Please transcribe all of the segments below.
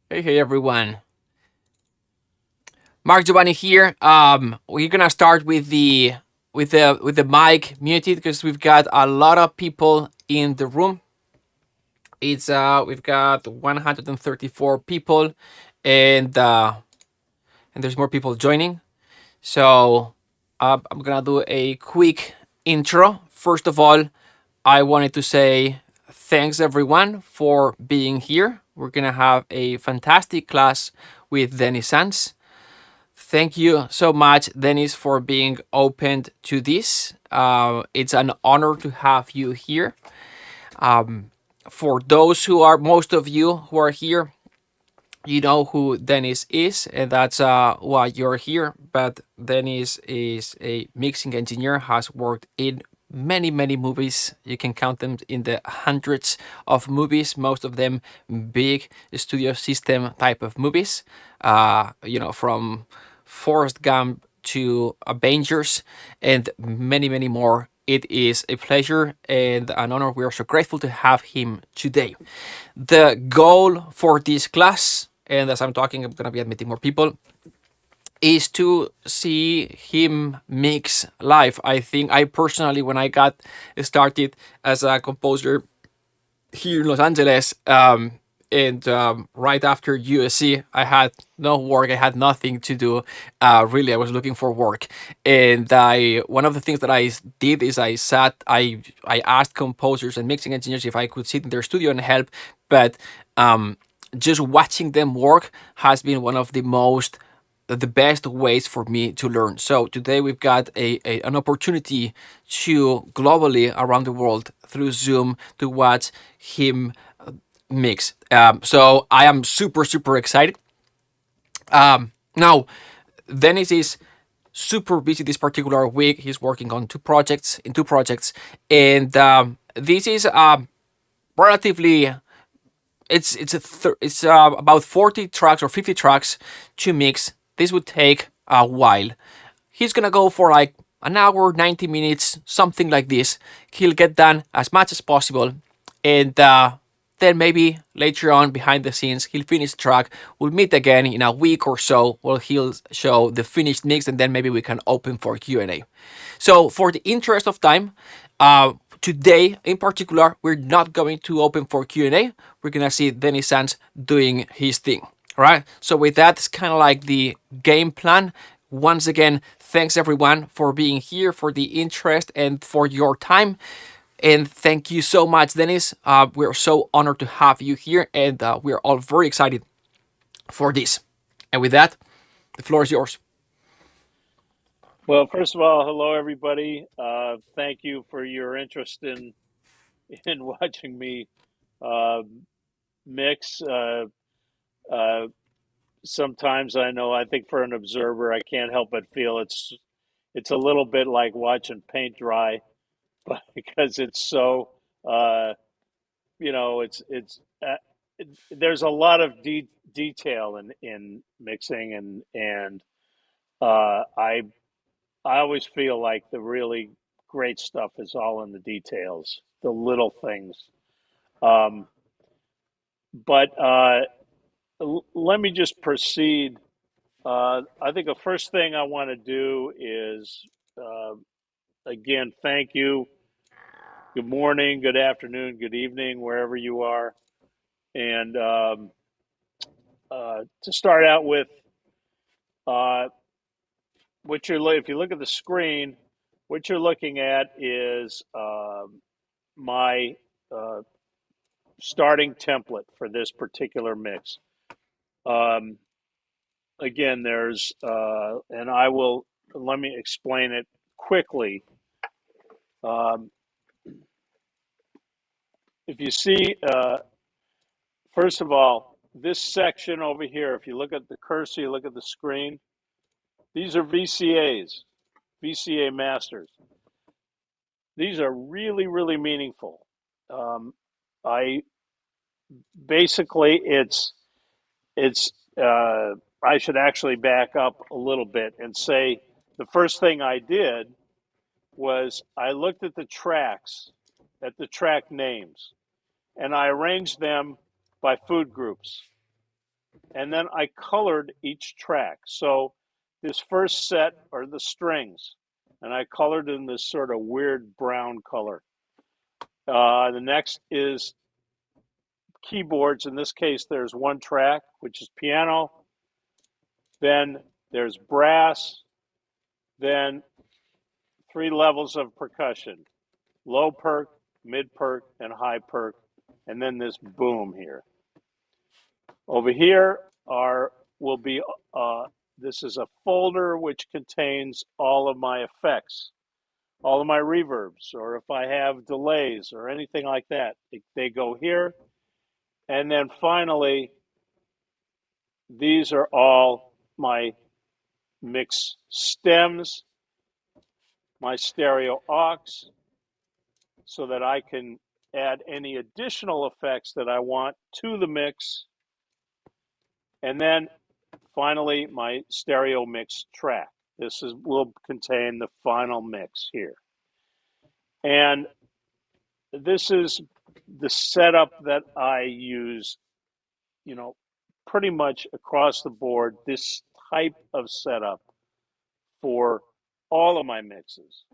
Hey everyone. Mark Giovanni here. We're gonna start with the mic muted because we've got a lot of people in the room. It's we've got 134 people, and and there's more people joining. So I'm gonna do a quick intro. First of all, I wanted to say thanks everyone for being here. We're gonna have a fantastic class with Denis Sanz. Thank you so much, Dennis, for being open to this. It's an honor to have you here. Um, for those who are, most of you who are here, you know who Dennis is, and that's why you're here. But Dennis is a mixing engineer, has worked in many movies. You can count them in the hundreds of movies, most of them big studio system type of movies. From Forrest Gump to Avengers and many more. It is a pleasure and an honor. We are so grateful to have him today. The goal for this class, and as I'm talking, I'm going to be admitting more people, is to see him mix live. I think I personally, when I got started as a composer here in Los Angeles, and right after USC, I had no work. I had nothing to do. Really, I was looking for work, and I one of the things that I did is I asked composers and mixing engineers if I could sit in their studio and help, but just watching them work has been one of the best ways for me to learn. So today we've got an opportunity to globally around the world through Zoom to watch him mix. So I am super excited. Now, Dennis is super busy this particular week. He's working on two projects, and this is relatively it's about 40 tracks or 50 tracks to mix. This would take a while. He's gonna go for like an hour, 90 minutes, something like this. He'll get done as much as possible, and then maybe later on behind the scenes he'll finish the track. We'll meet again in a week or so where he'll show the finished mix, and then maybe we can open for Q&A. So for the interest of time, today in particular, we're not going to open for Q&A. We're gonna see Denis Sanz doing his thing. All right. So with that, it's kind of like the game plan. Once again, thanks everyone for being here, for the interest, and for your time. And thank you so much, Dennis. We're so honored to have you here, and we're all very excited for this. And with that, the floor is yours. Well, first of all, hello everybody. Thank you for your interest in watching me uh, mix. Uh, Sometimes I think for an observer, I can't help but feel it's a little bit like watching paint dry, but because it's so uh, there's a lot of detail in mixing and I always feel like the really great stuff is all in the details, the little things. Um, but let me just proceed. I think the first thing I want to do is, uh, again, thank you. Good morning, good afternoon, good evening, wherever you are. And to start out with, uh, if you look at the screen, what you're looking at is my uh, starting template for this particular mix. Um, Again, and let me explain it quickly. Um, if you see, first of all, this section over here, if you look at the cursor, you look at the screen, these are VCAs, VCA masters. These are really meaningful. Um, I basically, it's I should actually back up a little bit and say the first thing I did was I looked at at the track names, and I arranged them by food groups. and then I colored each track. So this first set are the strings, and I colored in this sort of weird brown color. The next is keyboards. In this case, there's one track, which is piano. Then there's brass. Then three levels of percussion: low perk, mid perk, and high perk. And then this boom here. Over here will be this is a folder which contains all of my effects, all of my reverbs, or if I have delays or anything like that, they go here. And then finally, these are all my mix stems, my stereo aux, so that I can add any additional effects that I want to the mix. And then finally, my stereo mix track. Will contain the final mix here. And this is the setup that I use, pretty much across the board, this type of setup for all of my mixes.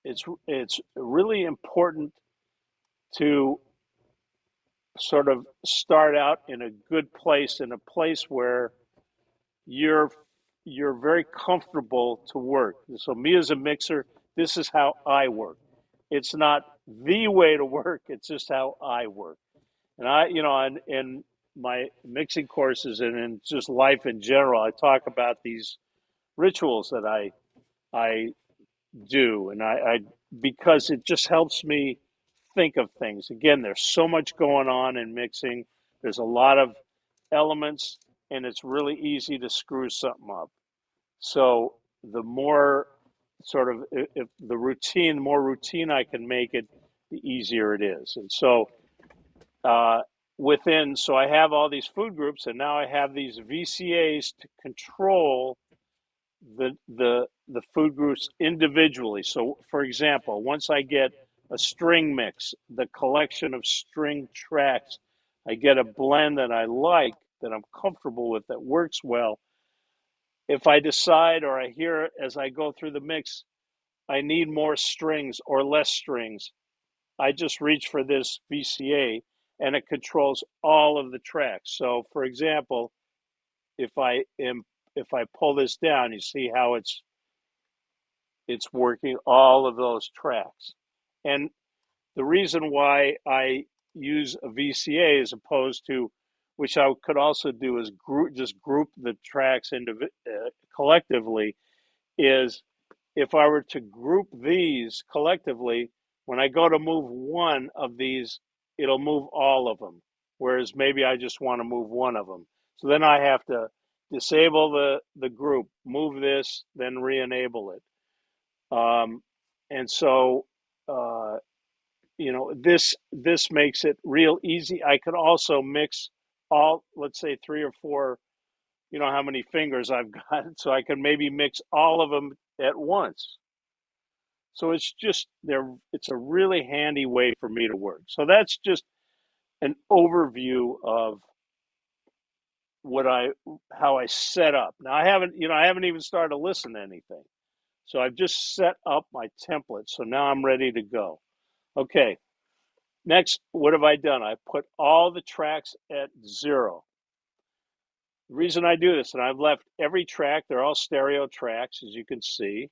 It's really important to sort of start out in a good place, in a place where you're very comfortable to work. So me as a mixer, this is how I work. It's not the way to work, it's just how I work. And in my mixing courses and in just life in general, I talk about these rituals that I do, and I because it just helps me think of things. Again, there's so much going on in mixing. There's a lot of elements, and it's really easy to screw something up. So the more sort of if the more routine I can make it, the easier it is. And so uh, so I have all these food groups, and now I have these VCAs to control the food groups individually. So, for example, once I get a string mix, the collection of string tracks, I get a blend that I like, that I'm comfortable with, that works well. If I decide or I hear as I go through the mix, I need more strings or less strings, I just reach for this VCA and it controls all of the tracks. So, for example, if I am if I pull this down, you see how it's working all of those tracks. And the reason why I use a VCA as opposed to, which I could also do, is group the tracks collectively, is if I were to group these collectively, when I go to move one of these, it'll move all of them. Whereas maybe I just want to move one of them. So then I have to disable the group, move this, then re-enable it. And so, this makes it real easy. I could also mix all, let's say, three or four, how many fingers I've got, so I can maybe mix all of them at once. So it's just there. It's a really handy way for me to work. So that's just an overview of how I set up. Now I haven't even started to listen to anything. So I've just set up my template. So now I'm ready to go. Okay. Next, what have I done? I put all the tracks at 0. The reason I do this, and I've left every track, they're all stereo tracks, as you can see.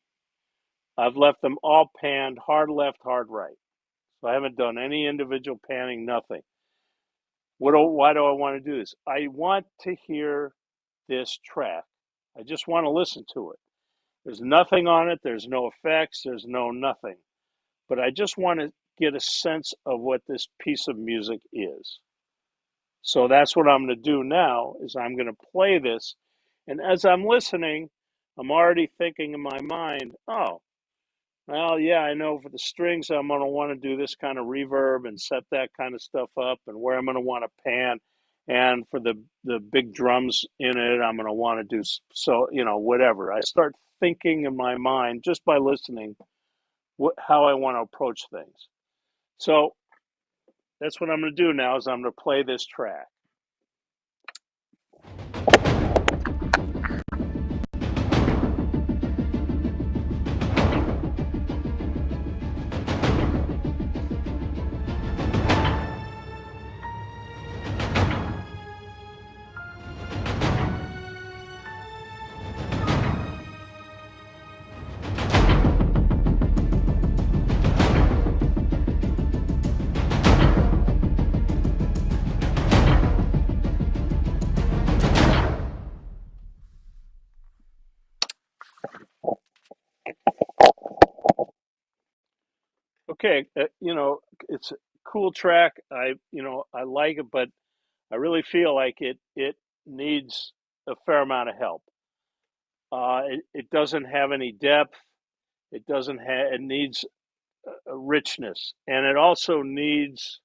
I've left them all panned, hard left, hard right. So I haven't done any individual panning, nothing. Why do I want to do this? I want to hear this track. I just want to listen to it. There's nothing on it. There's no effects. There's no nothing. But I just want to get a sense of what this piece of music is. So that's what I'm going to do now, is I'm going to play this. And as I'm listening, I'm already thinking in my mind, oh, well, yeah, I know for the strings, I'm going to want to do this kind of reverb and set that kind of stuff up, and where I'm going to want to pan. And for the big drums in it, I'm going to want to do so, whatever. I start thinking in my mind just by listening how I want to approach things. So that's what I'm going to do now, is I'm going to play this track. okay, it's a cool track. I like it, but I really feel like it needs a fair amount of help. It doesn't have any depth. It doesn't have. It needs a richness, and it also needs.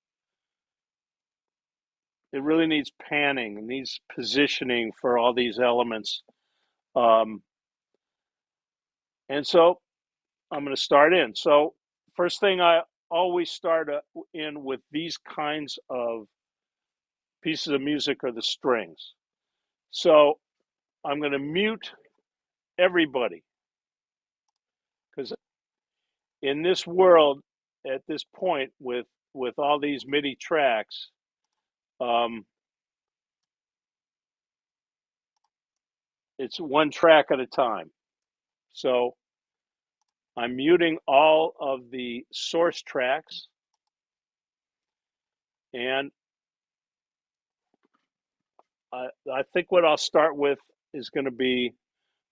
It really needs panning. It needs positioning for all these elements. Um, and so I'm going to start in. So first thing I always start in with these kinds of pieces of music are the strings. So I'm going to mute everybody because in this world, at this point, with all these MIDI tracks, um, it's one track at a time. So I'm muting all of the source tracks, and I think what I'll start with is going to be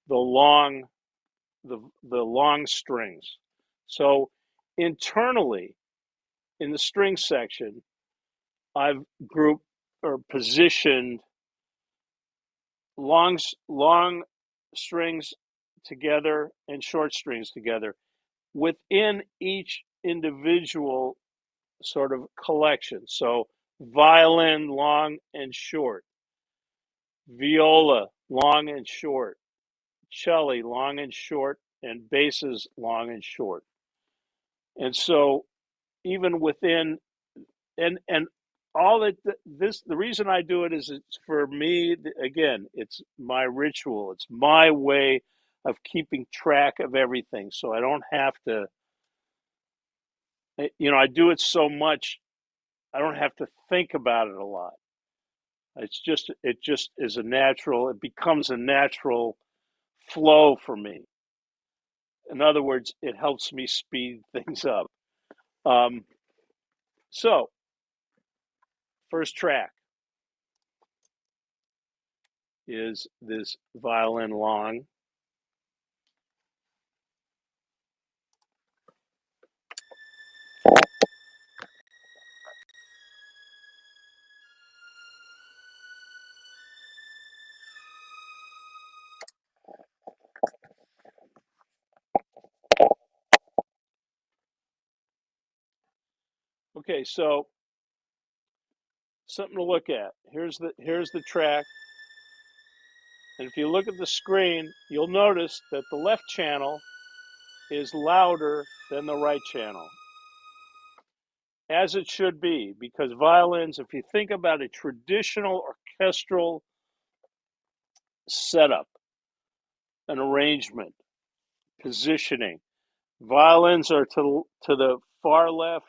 the long the long strings. So internally in the string section, I've grouped or positioned long strings together and short strings together within each individual sort of collection. So violin, long and short, viola, long and short, cello, long and short, and basses, long and short. And so even within and all that this the reason I do it is it's for me again, it's my ritual, it's my way of keeping track of everything, so I don't have to, I do it so much I don't have to think about it a lot. It just is a natural, it becomes a natural flow for me. In other words, it helps me speed things up. um, so first track is this violin long. Okay, so something to look at. Here's the track, and if you look at the screen, you'll notice that the left channel is louder than the right channel, as it should be, because violins, if you think about a traditional orchestral setup, an arrangement, positioning, violins are to the far left,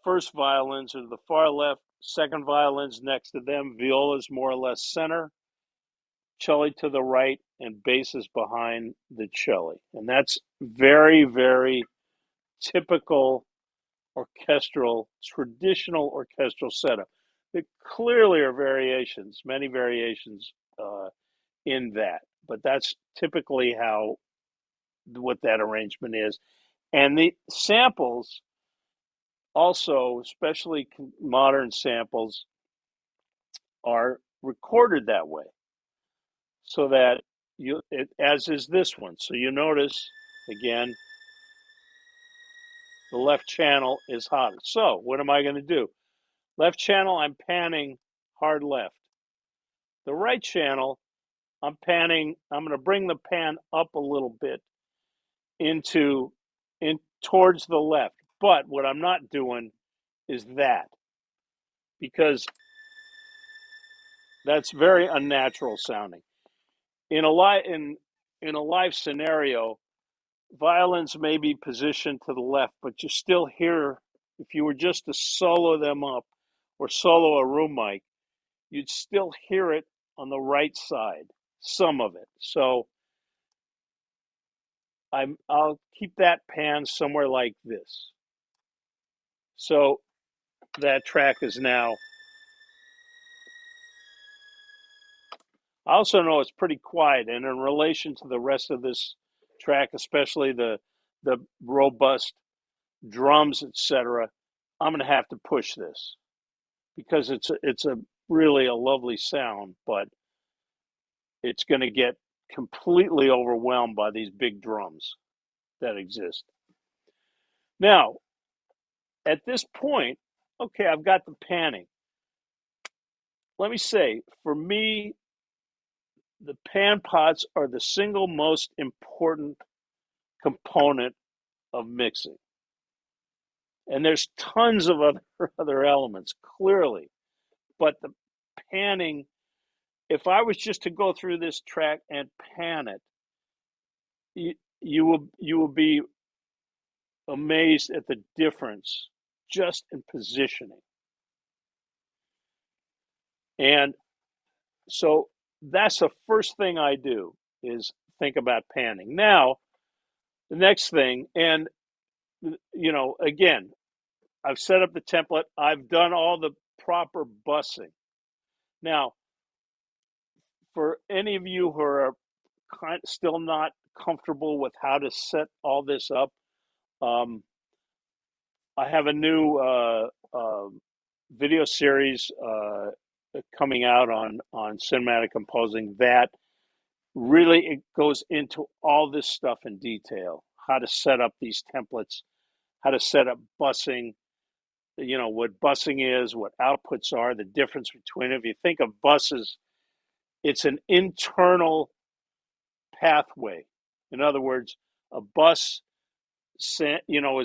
first violins are to the far left, second violins next to them, violas more or less center, cello to the right, and basses behind the cello. And that's very, very typical traditional orchestral setup. There clearly are variations, many variations in that, but that's typically what that arrangement is. And the samples also, especially modern samples, are recorded that way so that as is this one. So you notice again, the left channel is hotter. So what am I going to do? Left channel, I'm panning hard left. The right channel, I'm going to bring the pan up a little bit into in towards the left. But what I'm not doing is that, because that's very unnatural sounding. In a live scenario, violins may be positioned to the left, but you still hear, if you were just to solo them up or solo a room mic, you'd still hear it on the right side, some of it. So I'll keep that pan somewhere like this. So that track is now. I also know it's pretty quiet, and in relation to the rest of this track, especially the robust drums, etc., I'm going to have to push this because it's a really a lovely sound, but it's going to get completely overwhelmed by these big drums that exist. Now, at this point, okay, I've got the panning. Let me say, for me, the pan pots are the single most important component of mixing. And there's tons of other elements, clearly. But the panning, if I was just to go through this track and pan it, you will be amazed at the difference just in positioning. And so that's the first thing I do is think about panning. Now, the next thing, and again, I've set up the template. I've done all the proper bussing. Now, for any of you who are still not comfortable with how to set all this up, I have a new video series coming out on cinematic composing that really it goes into all this stuff in detail. How to set up these templates, how to set up bussing, what bussing is, what outputs are, the difference between it. If you think of buses, it's an internal pathway. In other words, a bus, is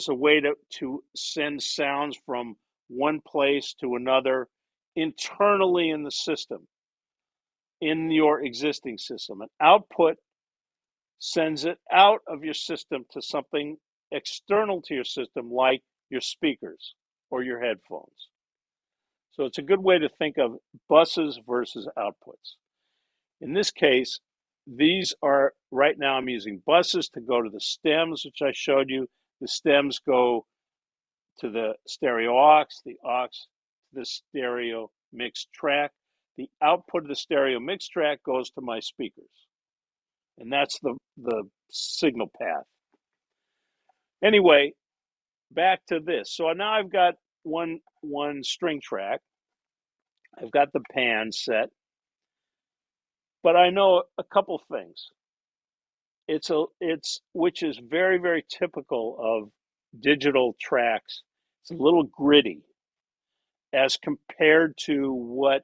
a way to send sounds from one place to another internally in the system, in your existing system. An output sends it out of your system to something external to your system, like your speakers or your headphones. So it's a good way to think of buses versus outputs. In this case, these are, right now I'm using buses to go to the stems, which I showed you. The stems go to the stereo aux, the aux to the stereo mix track. The output of the stereo mix track goes to my speakers. And that's the signal path. Anyway, back to this. So now I've got one string track. I've got the pan set. But I know a couple things. It's which is very, very typical of digital tracks. It's a little gritty as compared to what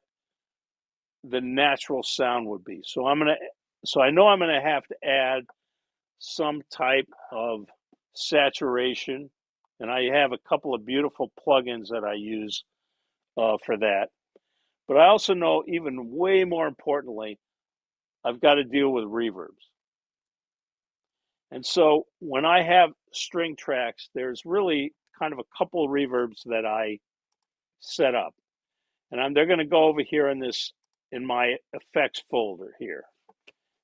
the natural sound would be. So I know I'm gonna have to add some type of saturation, and I have a couple of beautiful plugins that I use for that. But I also know, even way more importantly, I've got to deal with reverbs. And so when I have string tracks, there's really kind of a couple of reverbs that I set up. And they're going to go over here in my effects folder here.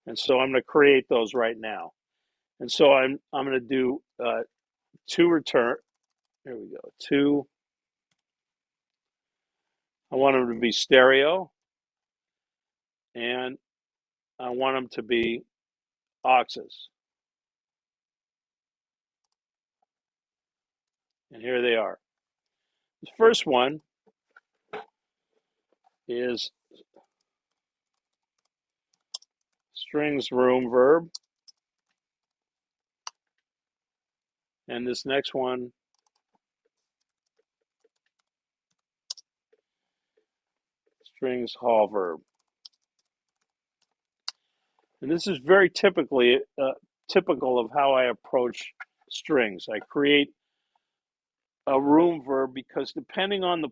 And so I'm going to create those right now. And so I'm going to do two return. There we go. Two. I want them to be stereo. And I want them to be auxes. And here they are. The first one is strings room verb. And this next one strings hall verb. And this is very typical of how I approach strings. I create a room verb because depending on the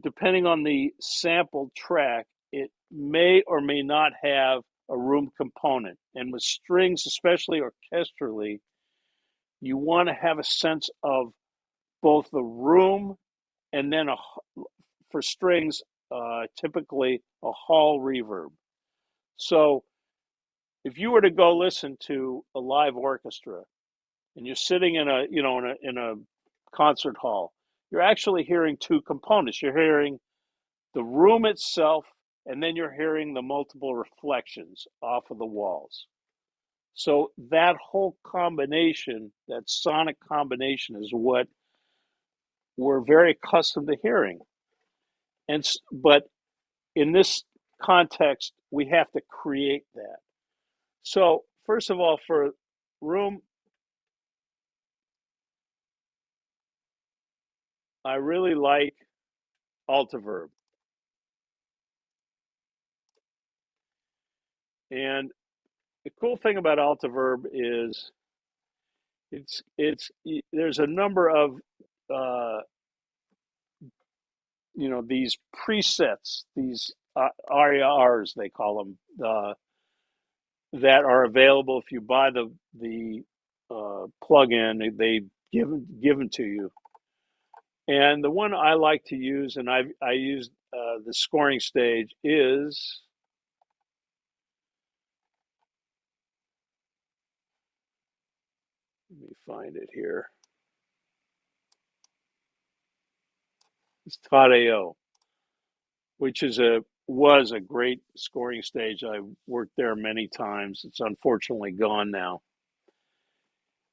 depending on the sample track, it may or may not have a room component. And with strings, especially orchestrally, you want to have a sense of both the room and then for strings, typically a hall reverb. So if you were to go listen to a live orchestra and you're sitting in a concert hall, you're actually hearing two components. You're hearing the room itself, and then you're hearing the multiple reflections off of the walls. So that whole combination, that sonic combination, is what we're very accustomed to hearing. But in this context, we have to create that. So first of all, for room, I really like Altiverb. And the cool thing about Altiverb is it's there's a number of uh, these presets, these RARs they call them, that are available if you buy the plugin. They given to you. And the one I like to use, and I use the scoring stage, is, let me find it here. It's Tadeo, which was a great scoring stage. I worked there many times. It's unfortunately gone now.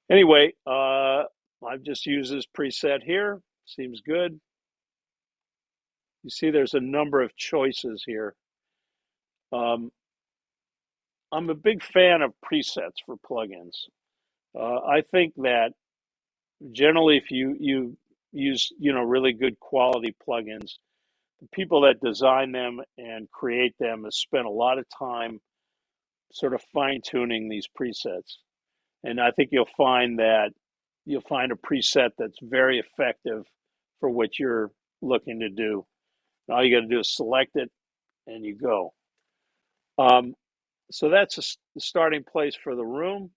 Anyway, I've just used this preset here. Seems good. You see, there's a number of choices here. Um, I'm a big fan of presets for plugins. I think that generally, if you use really good quality plugins, the people that design them and create them have spent a lot of time sort of fine tuning these presets. And I think you'll find a preset that's very effective for what you're looking to do. And all you got to do is select it and you go. Um, so that's the starting place for the room.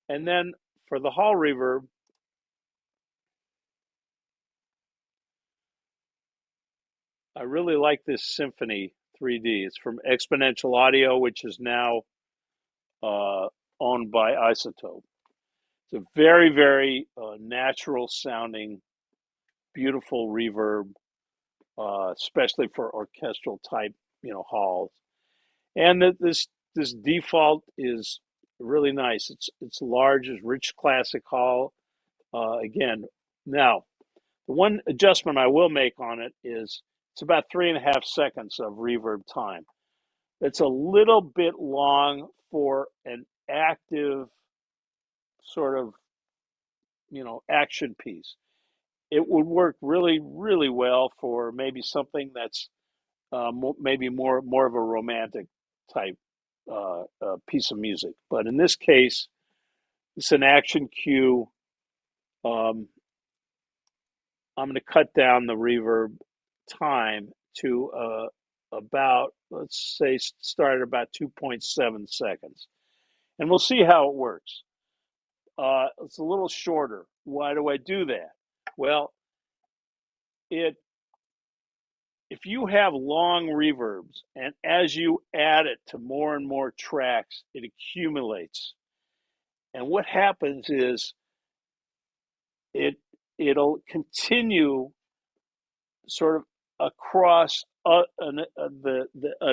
And then for the hall reverb, I really like this Symphony 3D. It's from Exponential Audio, which is now uh, owned by Isotope. It's a very, very natural sounding, beautiful reverb, especially for orchestral type, halls. And this default is really nice. It's large, it's rich classic hall. Again, now the one adjustment I will make on it is it's about 3.5 seconds of reverb time. It's a little bit long for an active sort of action piece. It would work really, really well for maybe something that's maybe more of a romantic type piece of music. But in this case, it's an action cue. Um, I'm going to cut down the reverb time to about, let's say, start at about 2.7 seconds. And we'll see how it works. It's a little shorter. Why do I do that? Well, it if you have long reverbs and as you add it to more and more tracks, it accumulates. And what happens is it it'll continue sort of across an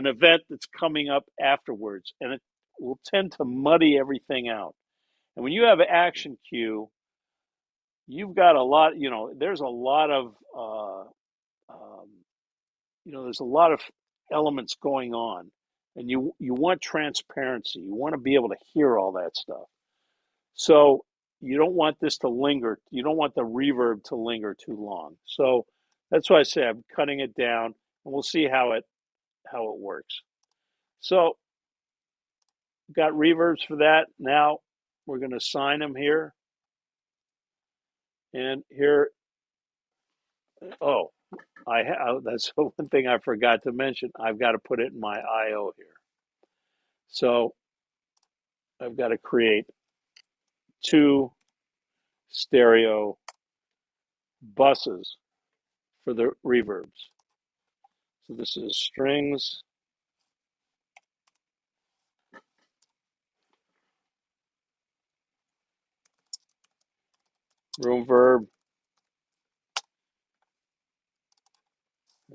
event that's coming up afterwards, and it will tend to muddy everything out. And when you have an action cue, you've got a lot. There's a lot of um, there's a lot of elements going on, and you want transparency. You want to be able to hear all that stuff. So you don't want this to linger. You don't want the reverb to linger too long. So that's why I say I'm cutting it down, and we'll see how it works. So got reverbs for that. Now we're going to assign them here, and here. Oh, that's one thing I forgot to mention. I've got to put it in my IO here. So I've got to create two stereo buses for the reverbs. So this is strings, room verb,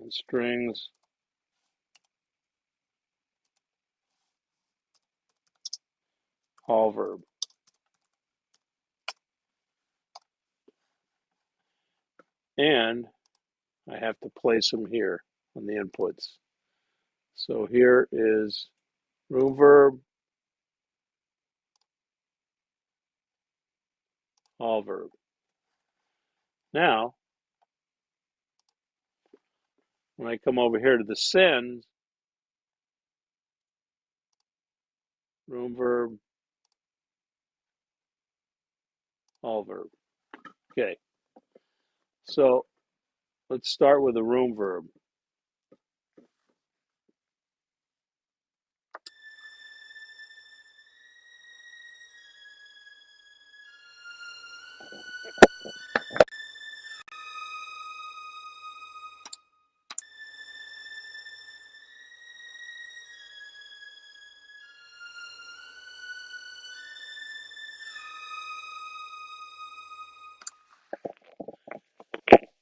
and strings. Hall verb. And I have to place them here on the inputs. So here is room verb, hall verb. Now, when I come over here to the send, room verb, hall verb. Okay, so let's start with a room verb.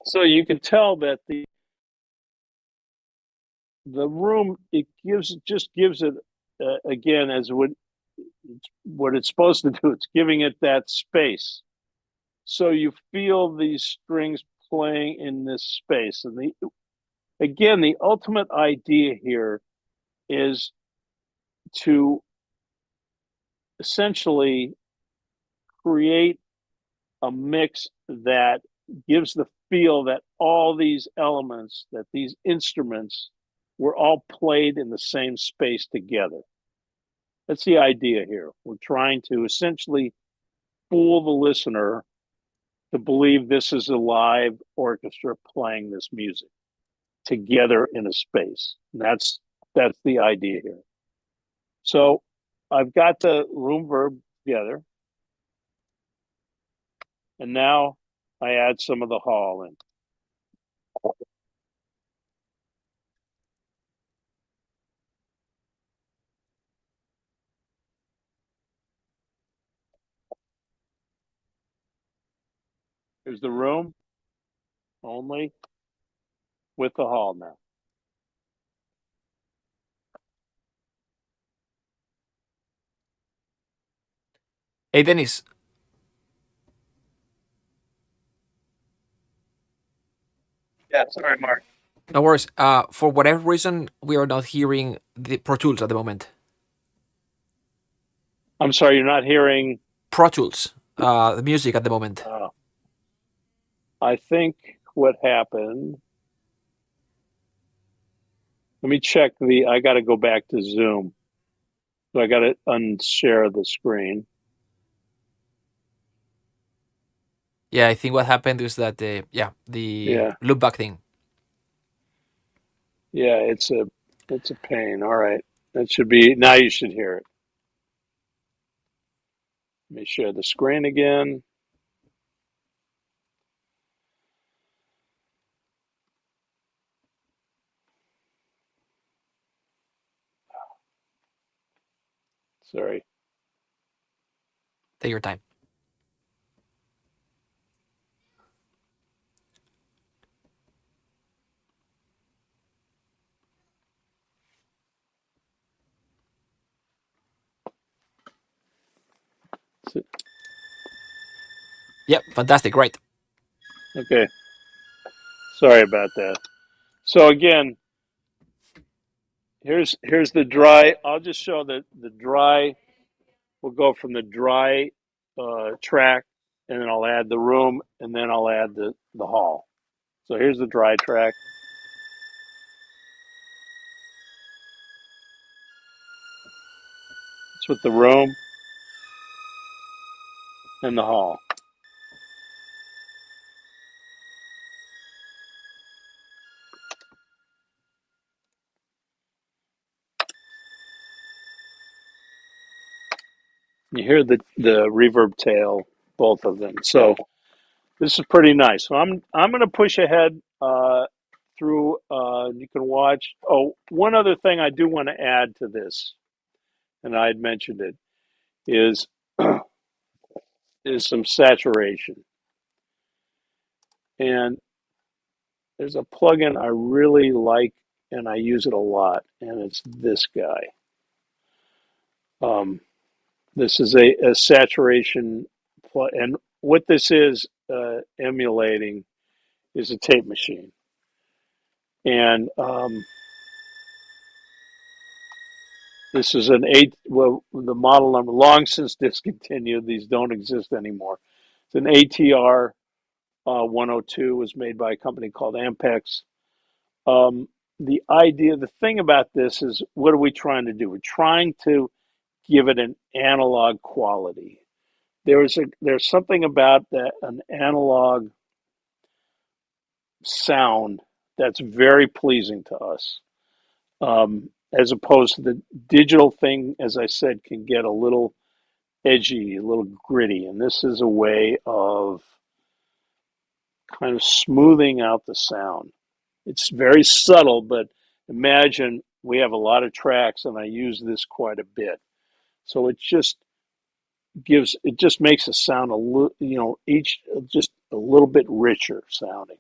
So you can tell that the room, it just gives it again as what it's supposed to do. It's giving it that space. So you feel these strings playing in this space. And again, the ultimate idea here is to essentially create a mix that gives the feel that all these elements, that these instruments were all played in the same space together. That's the idea here. We're trying to essentially fool the listener to believe this is a live orchestra playing this music together in a space. And that's the idea here. So I've got the room verb together, and now I add some of the hall in. Here's the room only with the hall now. Hey, Dennis. Yeah, sorry, Mark. No worries. For whatever reason, we are not hearing the Pro Tools at the moment. I'm sorry, you're not hearing Pro Tools, the music at the moment. I think what happened. Let me check I got to go back to Zoom. So I got to unshare the screen. Yeah, I think what happened is that the loopback thing. Yeah, it's a pain. All right. That should be now you should hear it. Let me share the screen again. Sorry. Take your time. Yep, fantastic, great. Okay. Sorry about that. So again, here's the dry. I'll just show the dry. We'll go from the dry track, and then I'll add the room, and then I'll add the hall. So here's the dry track. It's with the room and the hall. You hear the reverb tail, both of them. So this is pretty nice. So I'm going to push ahead through. You can watch. Oh, one other thing I do want to add to this, and I had mentioned it, is is some saturation. And there's a plugin I really like, and I use it a lot, and it's this guy. This is a saturation, and what this is emulating is a tape machine. And this is an eight. Well, the model number long since discontinued. These don't exist anymore. It's an ATR 102. Was made by a company called Ampex. Um, the thing about this is, what are we trying to do? We're trying to give it an analog quality. There's something about that an analog sound that's very pleasing to us, as opposed to the digital thing. As I said, can get a little edgy, a little gritty, and this is a way of kind of smoothing out the sound. It's very subtle, but imagine we have a lot of tracks, and I use this quite a bit. So it just makes the sound a little, each just a little bit richer sounding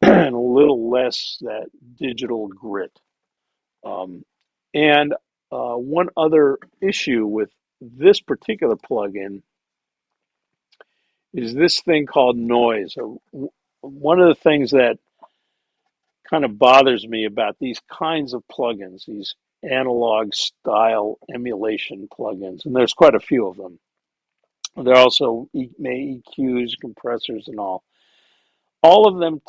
and a little less that digital grit. Um, and one other issue with this particular plugin is this thing called noise. One of the things that kind of bothers me about these kinds of plugins, these analog style emulation plugins, and there's quite a few of them. There are also EQs, compressors, and all. All of them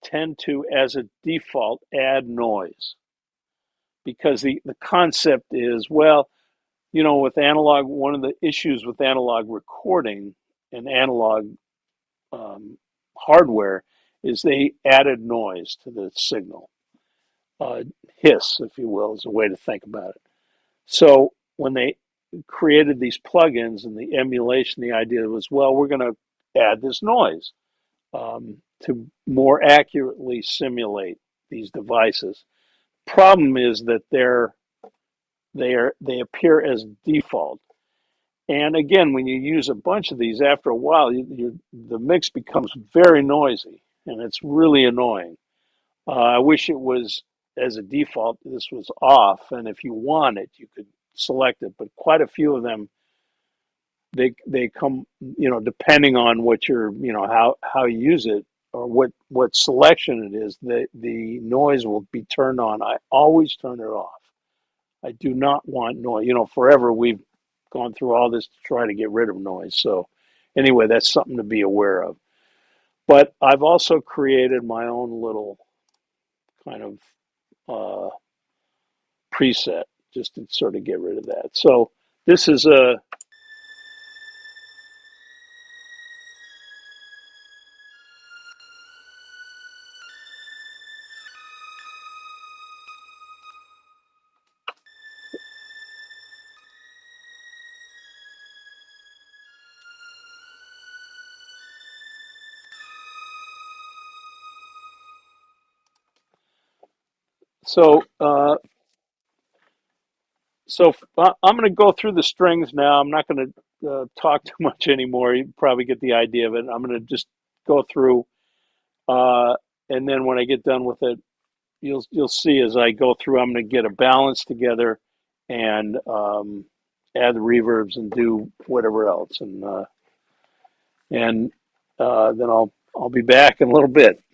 tend to, as a default, add noise because the concept is, well, with analog, one of the issues with analog recording and analog um, hardware is they added noise to the signal. Uh, Hiss, if you will, is a way to think about it. So when they created these plugins and the emulation, the idea was, well, we're going to add this noise to more accurately simulate these devices. Problem is that they appear as default. And again, when you use a bunch of these, after a while, the mix becomes very noisy, and it's really annoying. I wish it was as a default. This was off, and if you want it, you could select it. But quite a few of them, they come, depending on what how you use it or what selection it is, the noise will be turned on. I always turn it off. I do not want noise. Forever we've gone through all this to try to get rid of noise. So anyway, that's something to be aware of. But I've also created my own little kind of uh, preset just to sort of get rid of that. So this is a so I'm going to go through the strings now. I'm not going to talk too much anymore. You probably get the idea of it. I'm going to just go through, uh, and then when I get done with it, you'll see as I go through, I'm going to get a balance together and add the reverbs and do whatever else, and then I'll be back in a little bit.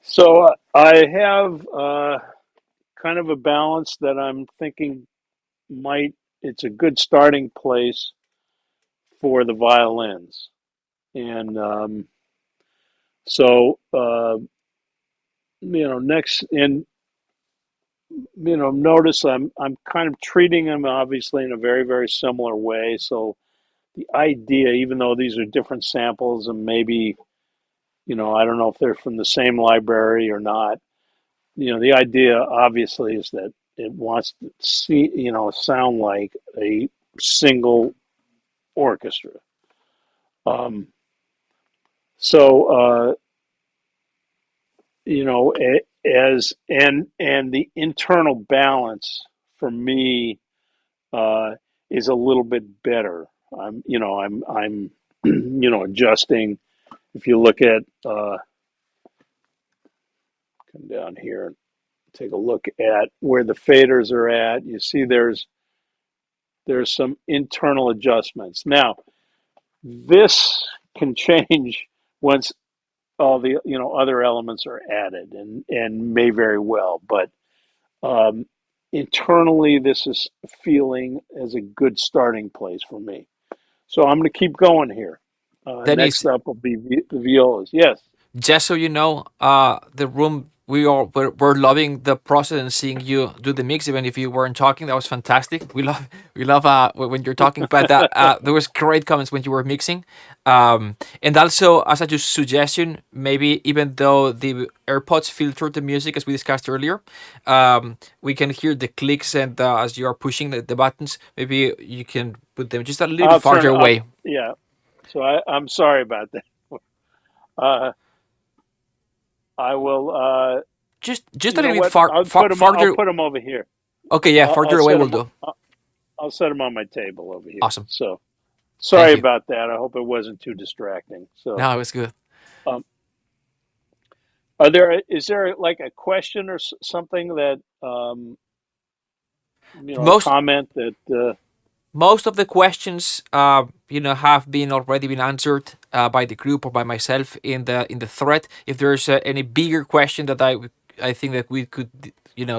So I have kind of a balance that I'm thinking might, it's a good starting place for the violins. And so, next, and, notice I'm kind of treating them obviously in a very, very similar way. So the idea, even though these are different samples and maybe, I don't know if they're from the same library or not, the idea obviously is that it wants to see, sound like a single orchestra. Um, so, as and the internal balance for me is a little bit better. I'm adjusting. If you look at come down here and take a look at where the faders are at, you see there's some internal adjustments. Now, this can change once all the other elements are added, and may very well. But um, internally, this is feeling as a good starting place for me. So I'm going to keep going here. Dennis, Next up will be the violas. Yes. just so you know, the room we're loving the process and seeing you do the mix. Even if you weren't talking, that was fantastic. We love when you're talking. But there was great comments when you were mixing. And also, as a just suggestion, maybe even though the AirPods filter the music as we discussed earlier, we can hear the clicks and as you are pushing the buttons, maybe you can put them just a little bit I'll turn farther it up. away. Yeah. So I'm sorry about that. Uh, I will. Just a You know little bit what? I'll farther. put them over here. Okay, yeah, I'll farther away set will them. do. I'll set them on my table over here. Awesome. So sorry Thank you. about that. I hope it wasn't too distracting. So, No, it was good. um, is there like a question or something that a Most comment that most of the questions, have been already been answered by the group or by myself in the thread. If there's any bigger question that I think that we could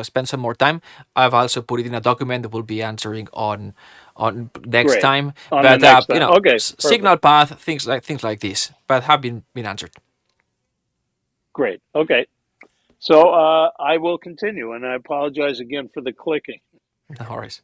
spend some more time, I've also put it in a document that we'll be answering on next great time. on the But next time? Okay, perfect. signal path, things like this, but have been answered. Great. Okay. So I will continue, and I apologize again for the clicking. No worries.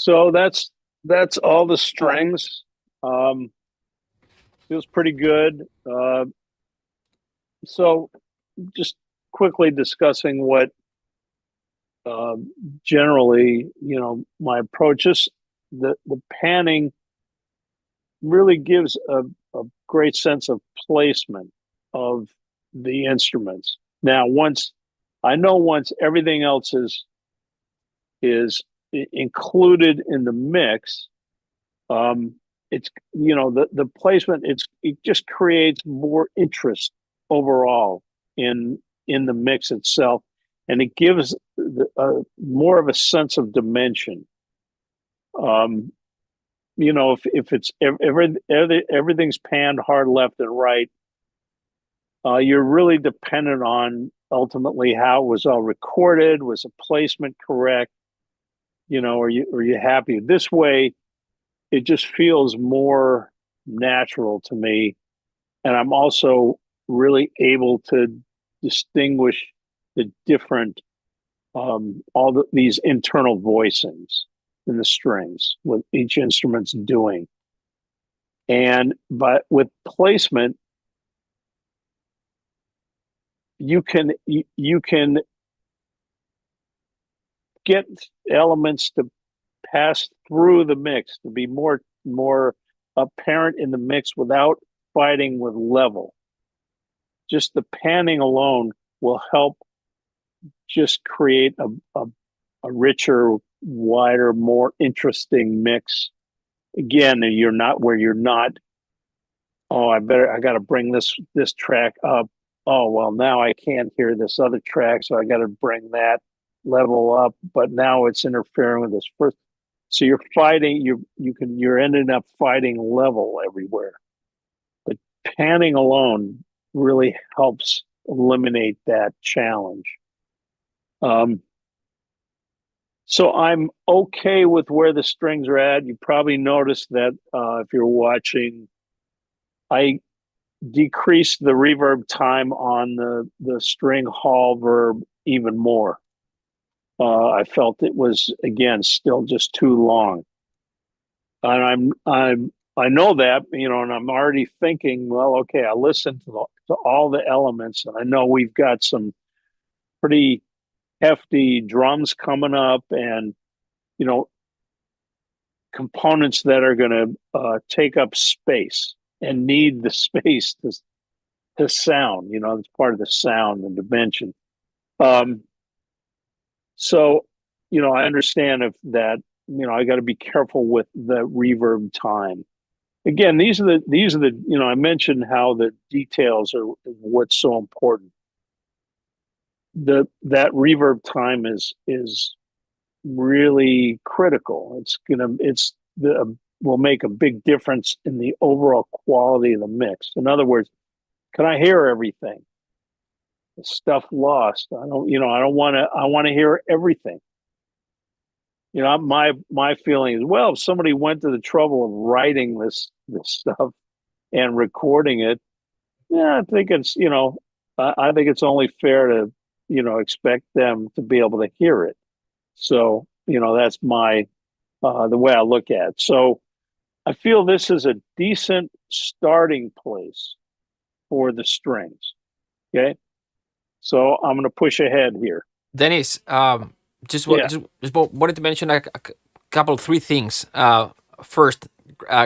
So that's all the strings. Um, Feels pretty good. So just quickly discussing what generally, my approach is the panning really gives a great sense of placement of the instruments. Now, once everything else is included in the mix, um, it's the placement. It just creates more interest overall in the mix itself, and it gives more of a sense of dimension. Um, if it's everything's panned hard left and right, you're really dependent on ultimately how it was all recorded. Was the placement correct? Are you happy this way? It just feels more natural to me, and I'm also really able to distinguish the different these internal voicings in the strings, what each instrument's doing. But with placement, you can get elements to pass through the mix to be more apparent in the mix without fighting with level. Just the panning alone will help just create a richer, wider, more interesting mix. Again, you're not, oh, I got to bring this track up. Oh, well, now I can't hear this other track, so I got to bring that level up, but now it's interfering with this first. So you're fighting, you're ending up fighting level everywhere. But panning alone really helps eliminate that challenge. Um, so I'm okay with where the strings are at. You probably noticed that if you're watching, I decreased the reverb time on the string hall verb even more. I felt it was again still just too long, and I know that, and I'm already thinking, well, okay, I listened to all the elements, and I know we've got some pretty hefty drums coming up, and you know components that are going to take up space and need the space to sound. It's part of the sound and dimension. Um, so I understand if that. I got to be careful with the reverb time. Again, these are the I mentioned how the details are what's so important. That reverb time is really critical. It's the will make a big difference in the overall quality of the mix. In other words, can I hear everything? The stuff lost. I want to hear everything. My feeling is, well, if somebody went to the trouble of writing this stuff and recording it, yeah, I think it's only fair to, expect them to be able to hear it. So, that's the way I look at it. So I feel this is a decent starting place for the strings. Okay. So I'm going to push ahead here. Dennis, Yeah. just wanted to mention couple, three things. First,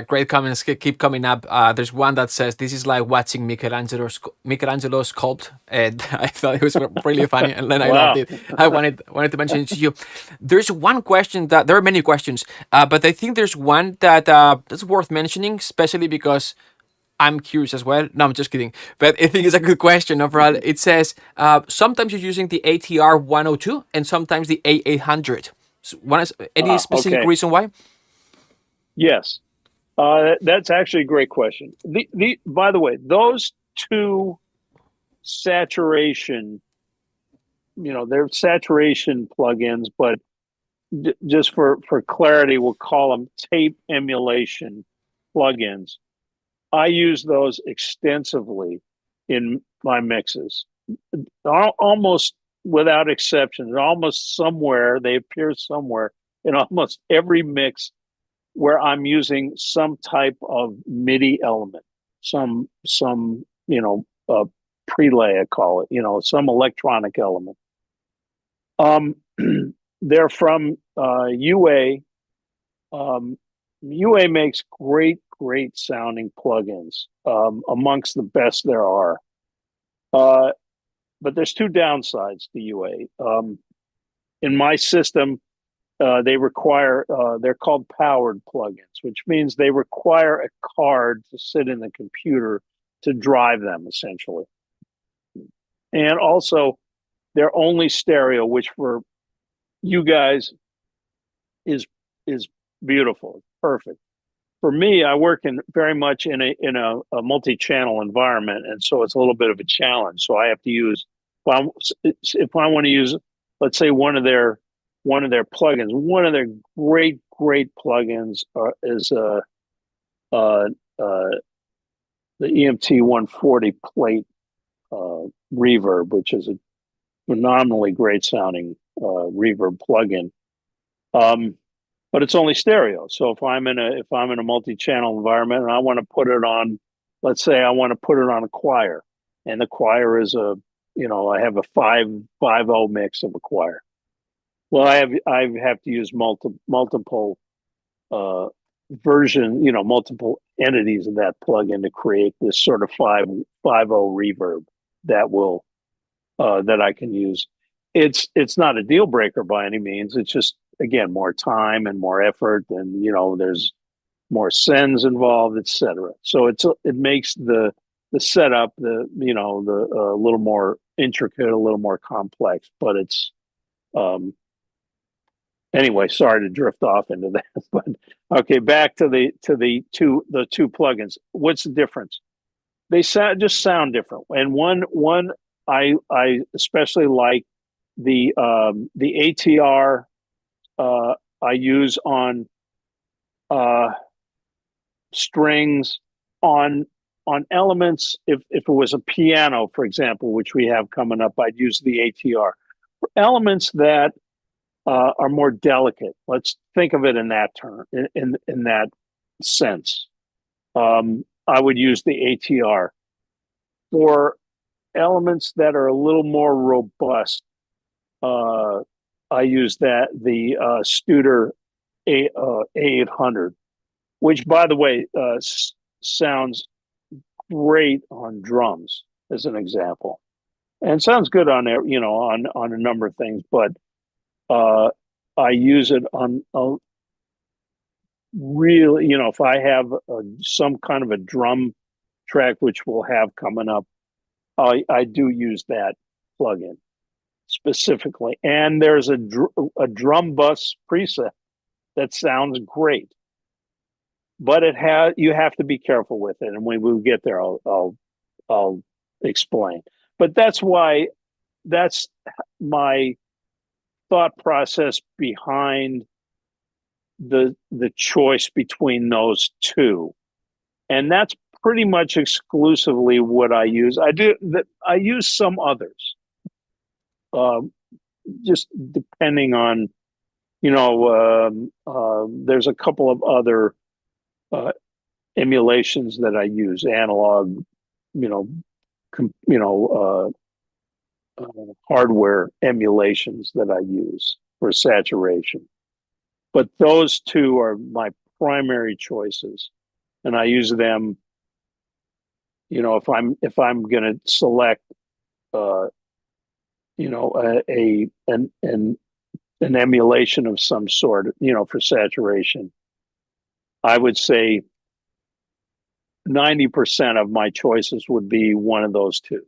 great comments keep coming up. There's one that says this is like watching Michelangelo sculpt, and I thought it was really funny, and then I loved Wow. it. I wanted to mention it to you. There's one question that there are many questions, but I think there's one that's worth mentioning, especially because I'm curious as well. No, I'm just kidding. But I think it's a good question overall. It says sometimes you're using the ATR 102 and sometimes the A800. So any specific Okay. reason why? Yes. That's actually a great question. By the way, those two saturation, they're saturation plugins, but just for clarity, we'll call them tape emulation plugins. I use those extensively in my mixes, almost without exception. Almost somewhere they appear somewhere. in almost every mix where I'm using some type of MIDI element, some prelay, I call it, some electronic element. Um, they're from UA. UA makes great sounding plugins, amongst the best there are. But there's two downsides to UA. In my system, they require, they're called powered plugins, which means they require a card to sit in the computer to drive them, essentially. And also, they're only stereo, which for you guys is beautiful, perfect. For me, I work in very much in a multi-channel environment, and so it's a little bit of a challenge. So I have to use if I want to use, let's say, one of their plugins. One of their great plugins is the EMT 140 plate reverb, which is a phenomenally great sounding reverb plugin. But it's only stereo. So if I'm in a multi-channel environment and I want to put it on, let's say I want to put it on a choir, and the choir is I have a 5-5-0 mix of a choir. Well, I have to use multiple multiple entities of that plugin to create this sort of 5-5-0 reverb that I can use. It's not a deal breaker by any means. It's just, again, more time and more effort, and there's more sends involved, etc. So it makes the setup the a little more intricate, a little more complex. But it's anyway. Sorry to drift off into that, but okay, back to the two plugins. What's the difference? They sound different, and one I especially like the ATR. I use on strings, on elements. If it was a piano, for example, which we have coming up, I'd use the ATR. For elements that are more delicate, let's think of it in that term, in that sense. I would use the ATR. For elements that are a little more robust, I use the Studer A800, which, by the way, sounds great on drums, as an example, and sounds good on there, on a number of things. But I use it on really, if I have some kind of a drum track, which we'll have coming up, I do use that plugin specifically. And there's a drum bus preset that sounds great, but you have to be careful with it. And when we get there, I'll explain. But that's my thought process behind the choice between those two. And that's pretty much exclusively what I use. I use some others, just depending on, there's a couple of other emulations that I use, analog, hardware emulations that I use for saturation. But those two are my primary choices, and I use them. If I'm going to select, an emulation of some sort, for saturation, I would say 90% of my choices would be one of those two.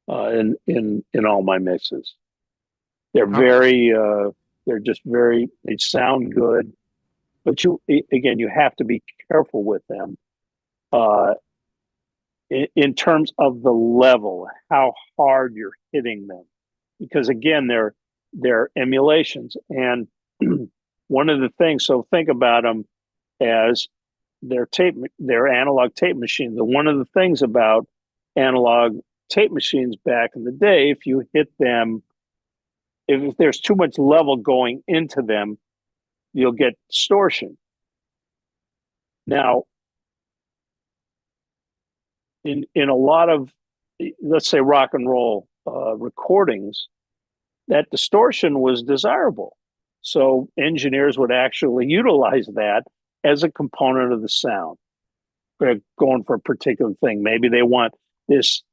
In all my mixes, they're they sound good, but you have to be careful with them. In terms of the level, how hard you're hitting them, because again, they're emulations, and one of the things. So think about them as they're analog tape machines. And one of the things about analog tape machines back in the day, if you hit them if there's too much level going into them, you'll get distortion. Now, in a lot of, let's say, rock and roll recordings, that distortion was desirable. So engineers would actually utilize that as a component of the sound. They're going for a particular thing. Maybe they want this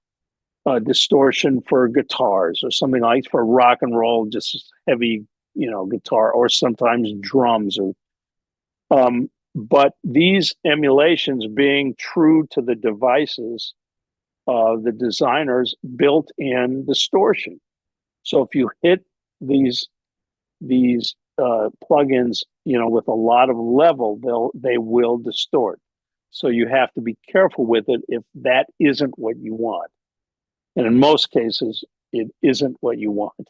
distortion for guitars or something like for rock and roll, just heavy, guitar, or sometimes drums. But these emulations, being true to the devices, the designers built in distortion. So if you hit these plugins, with a lot of level, they will distort. So you have to be careful with it if that isn't what you want. And in most cases, it isn't what you want.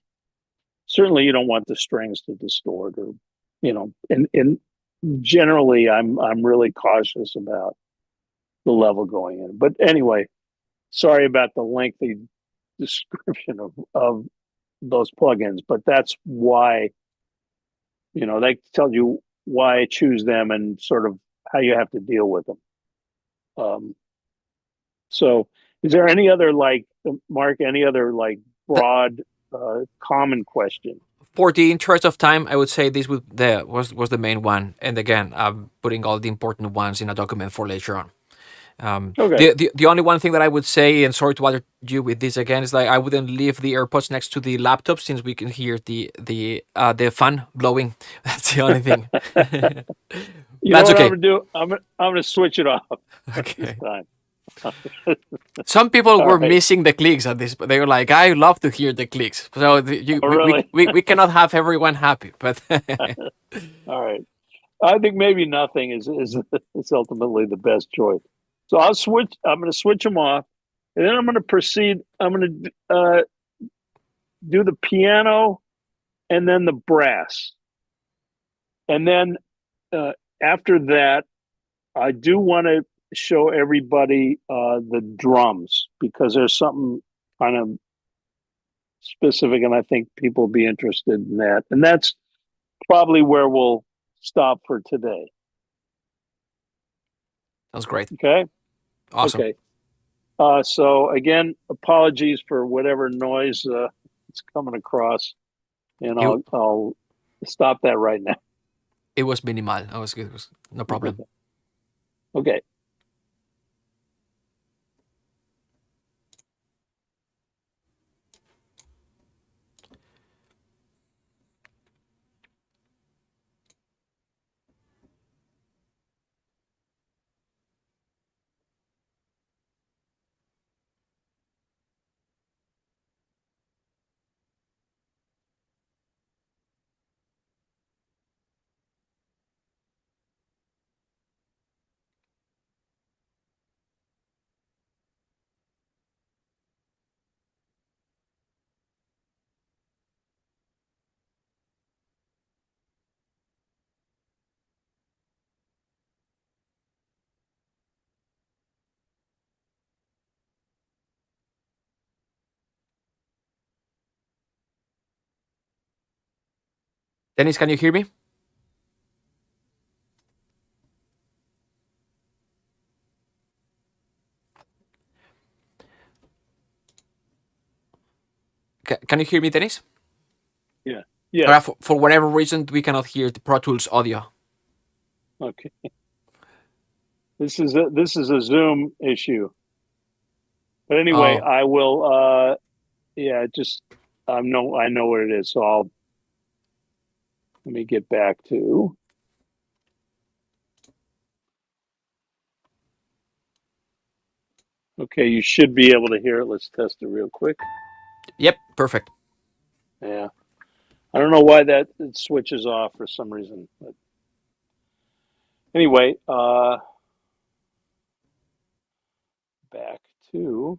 Certainly, you don't want the strings to distort, or and generally, I'm really cautious about the level going in. But anyway, sorry about the lengthy description of those plugins, but that's why, they tell you why I choose them and sort of how you have to deal with them. Um, so, is there any other, like, Mark, any other, like, broad, common question? For the interest of time, I would say this was the main one. And again, I'm putting all the important ones in a document for later on. Okay. The only one thing that I would say, and sorry to bother you with this again, is like I wouldn't leave the AirPods next to the laptop since we can hear the fan blowing. That's the only thing. You know That's what I'm okay. gonna do? I'm gonna switch it off this Okay. time. Some people All were right. missing the clicks at this, but they were like, "I love to hear the clicks." So Oh, really? we cannot have everyone happy, but All right. I think maybe nothing is ultimately the best choice. So I'll switch. I'm going to switch them off, and then I'm going to proceed. I'm going to do the piano and then the brass, and then uh, after that, I do want to show everybody the drums, because there's something kind of specific, and I think people will be interested in that. And that's probably where we'll stop for today. sounds great. Okay. Awesome. Okay. So again, apologies for whatever noise it's coming across, and It I'll stop that right now. it was minimal. I was good. It was no problem. Okay. Dennis, can you hear me? Can you hear me, Dennis? Yeah. Yes. For whatever reason, we cannot hear the Pro Tools audio. Okay. This is a Zoom issue. But anyway, Oh, I will. Yeah. Just I know what it is. So let me get back to. Okay, you should be able to hear it. Let's test it real quick. yep, perfect. Yeah. I don't know why that it switches off for some reason. But anyway, back to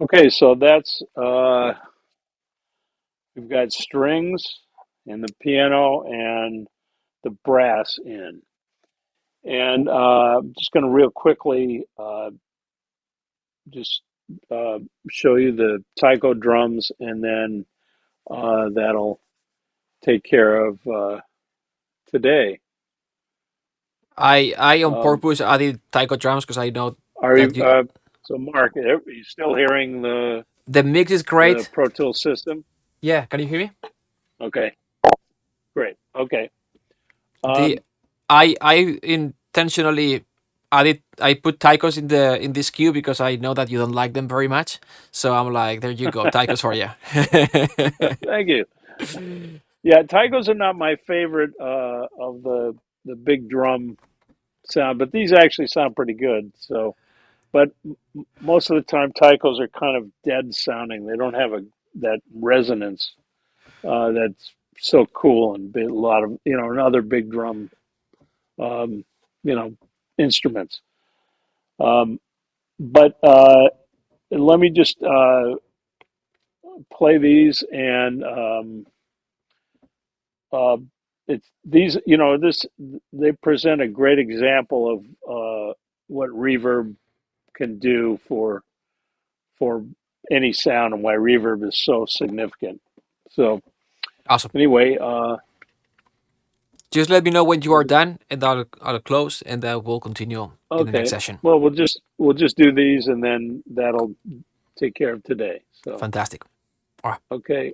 Okay, so that's we've got strings and the piano and the brass in. And I'm just going to real quickly just uh, show you the taiko drums, and then that'll take care of today. I on Um, purpose added taiko drums because I know are that you you so, Mark? Are you still hearing the mix is the great. Pro Tools system? Yeah, can you hear me? Okay, great. Okay. The Um, I intentionally added I put taikos in this queue because I know that you don't like them very much. So I'm like, there you go, taikos for you. thank you. Yeah, taikos are not my favorite of the big drum sound, but these actually sound pretty good. So, but most of the time, taikos are kind of dead sounding. They don't have a that resonance that's so cool and a lot of and other big drum um, you know instruments. Um, but let me just play these and uh, it's these this they present a great example of what reverb can do for any sound and why reverb is so significant. So Awesome. anyway, Just let me know when you are done, and I'll close, and we'll continue in the next okay. session. Well, we'll just do these, and then that'll take care of today. So Fantastic. All right. okay.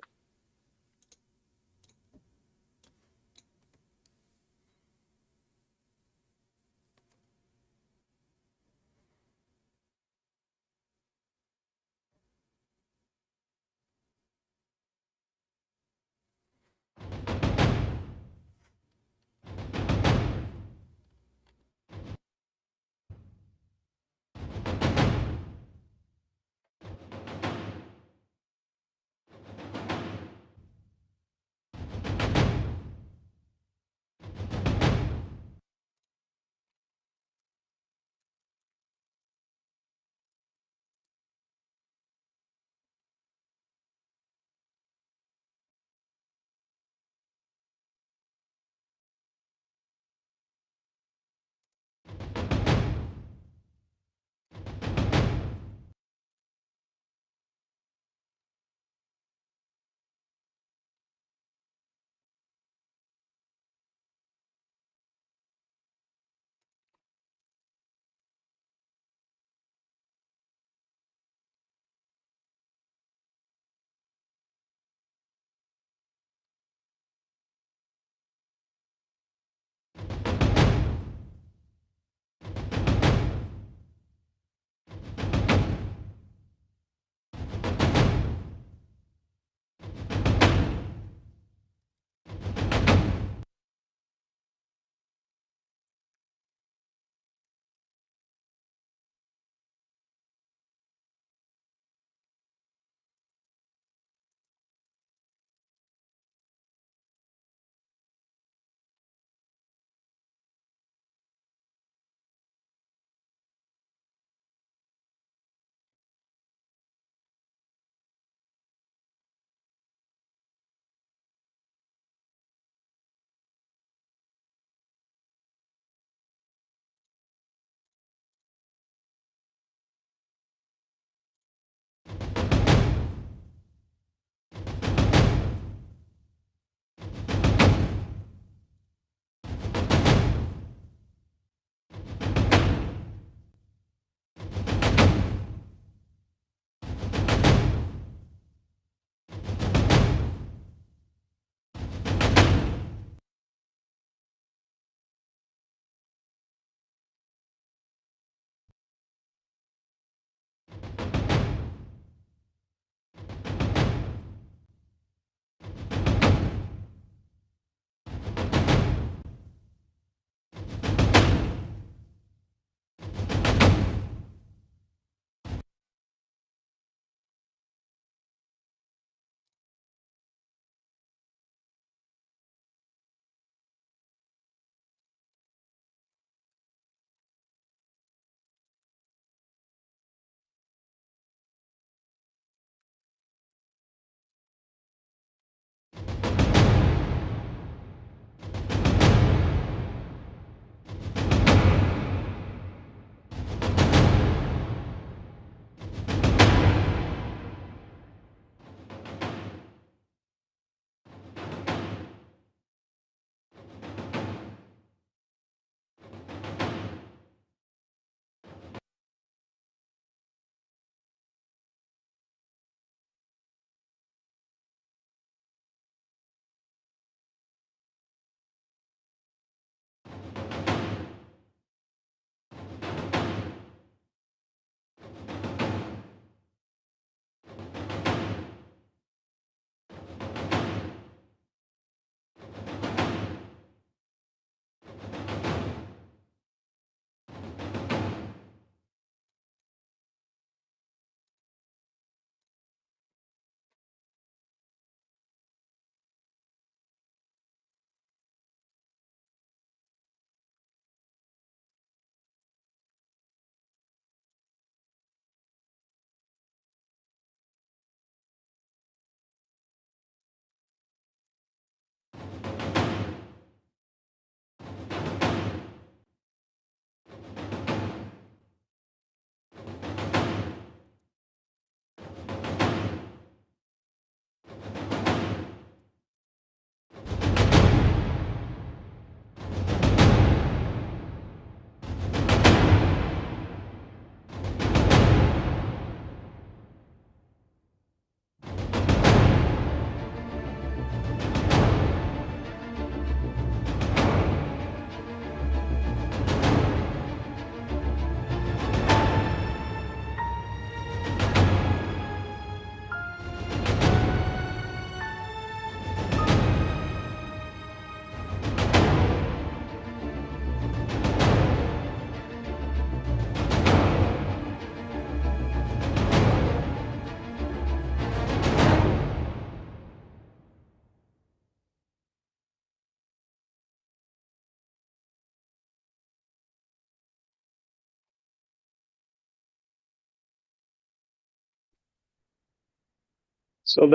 So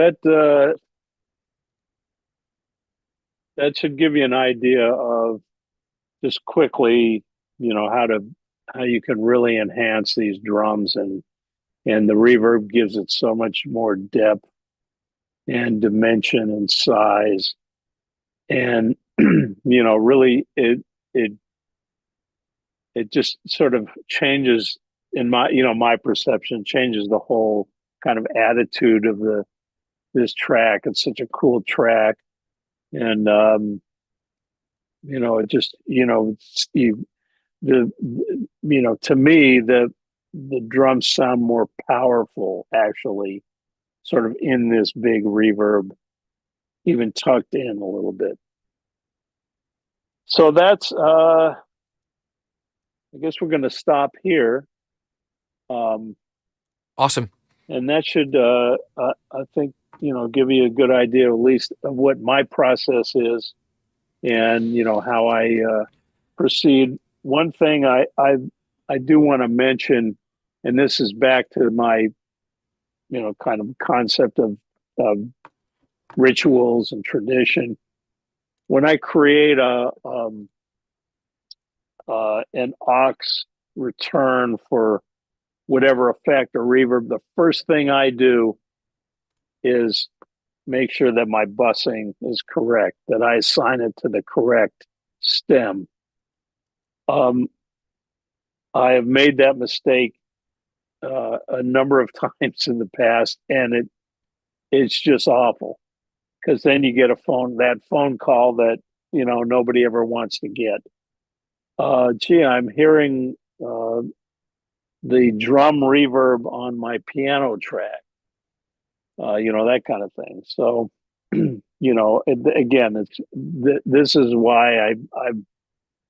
that should give you an idea of just quickly, how you can really enhance these drums, and the reverb gives it so much more depth and dimension and size, and really it it just sort of changes, in my perception, changes the whole kind of attitude of the this track. It's such a cool track, and it just the to me the drums sound more powerful, actually, sort of in this big reverb, even tucked in a little bit. So that's I guess we're going to stop here. Um, Awesome. and that should I think give you a good idea at least of what my process is, and how I proceed. One thing I do want to mention, and this is back to my kind of concept of rituals and tradition. When I create an aux return for whatever effect or reverb, the first thing I do is make sure that my bussing is correct, that I assign it to the correct stem. I have made that mistake a number of times in the past, and it's just awful, because then you get that phone call that nobody ever wants to get. Gee, I'm hearing the drum reverb on my piano track, that kind of thing. So, again, this is why I've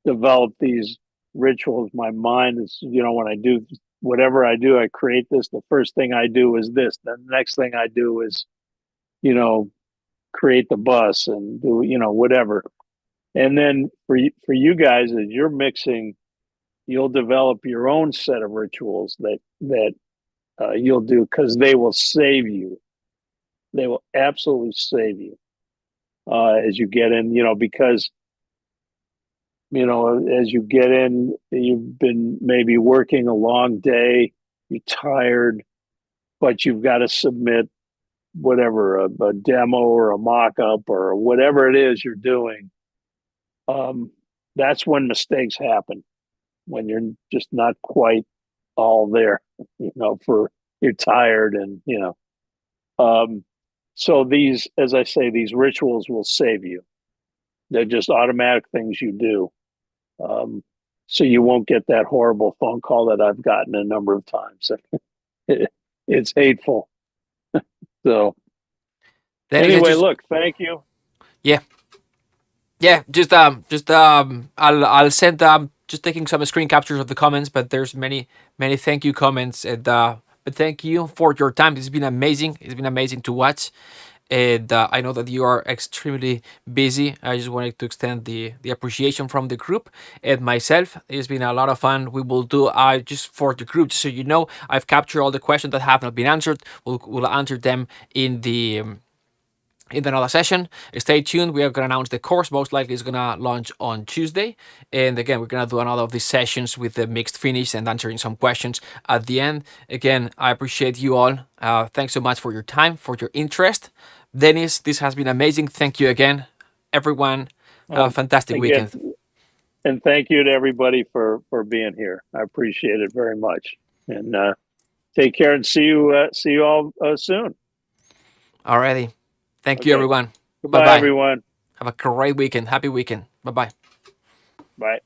developed these rituals. My mind is, when I do whatever I do, I create this. The first thing I do is this. The next thing I do is, create the bus and do, whatever. And then for you guys, as you're mixing, you'll develop your own set of rituals that you'll do, because they will save you. They will absolutely save you as you get in. Because as you get in, you've been maybe working a long day, you're tired, but you've got to submit whatever, a demo or a mock-up or whatever it is you're doing. That's when mistakes happen, when you're just not quite all there, for you're tired, and so these, as I say, these rituals will save you. They're just automatic things you do. So you won't get that horrible phone call that I've gotten a number of times. It's hateful. So Then again, anyway, just look, thank you. yeah, yeah. I'll send just taking some screen captures of the comments, but there's many thank you comments, and but thank you for your time. This has been amazing. It's been amazing to watch. And I know that you are extremely busy. I just wanted to extend the appreciation from the group and myself. It's been a lot of fun. We will do just for the group, just so you know, I've captured all the questions that have not been answered. We'll answer them in another session. Stay tuned. We are going to announce the course. Most likely it's going to launch on Tuesday. And again, we're going to do another of these sessions with the mixed finish and answering some questions at the end. Again, I appreciate you all. Thanks so much for your time, for your interest. Dennis, this has been amazing. Thank you again. Everyone, have a Oh, fantastic again, weekend. and thank you to everybody for being here. I appreciate it very much. And take care, and see you all soon. Alrighty. Thank you, Okay. everyone. Bye Goodbye, bye. everyone. Have a great weekend. Happy weekend. Bye bye. Bye.